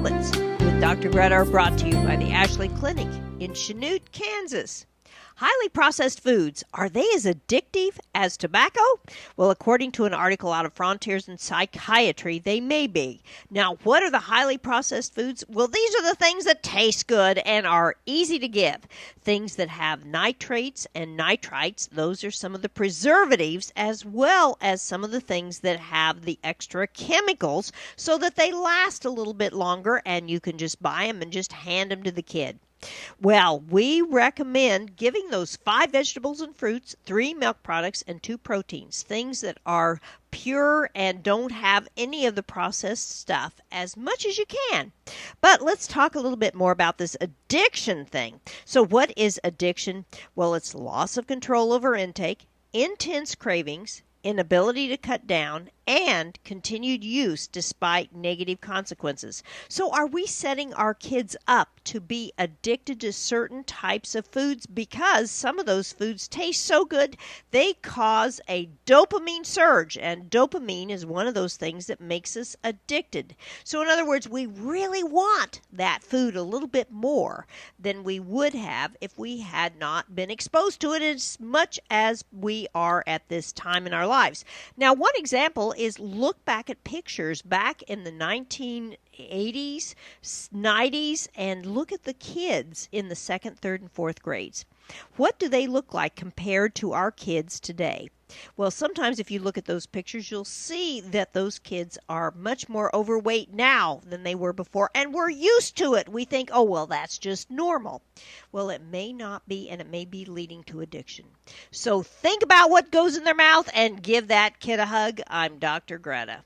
Moments with Dr. Greta are brought to you by the Ashley Clinic in Chanute, Kansas. Highly processed foods, are they as addictive as tobacco? Well, according to an article out of Frontiers in Psychiatry, they may be. Now, what are the highly processed foods? Well, these are the things that taste good and are easy to give. Things that have nitrates and nitrites, those are some of the preservatives, as well as some of the things that have the extra chemicals so that they last a little bit longer and you can just buy them and just hand them to the kid. Well, we recommend giving those 5 vegetables and fruits, 3 milk products, and 2 proteins, things that are pure and don't have any of the processed stuff as much as you can. But let's talk a little bit more about this addiction thing. So what is addiction? Well, it's loss of control over intake, intense cravings, inability to cut down, and continued use despite negative consequences. So are we setting our kids up to be addicted to certain types of foods because some of those foods taste so good they cause a dopamine surge, and dopamine is one of those things that makes us addicted. So in other words, we really want that food a little bit more than we would have if we had not been exposed to it as much as we are at this time in our lives. Now, one example is look back at pictures back in the 1980s, 90s, and look at the kids in the 2nd, 3rd, and 4th grades. What do they look like compared to our kids today? Well, sometimes if you look at those pictures, you'll see that those kids are much more overweight now than they were before, and we're used to it. We think, oh, well, that's just normal. Well, it may not be, and it may be leading to addiction. So think about what goes in their mouth and give that kid a hug. I'm Dr. Greta.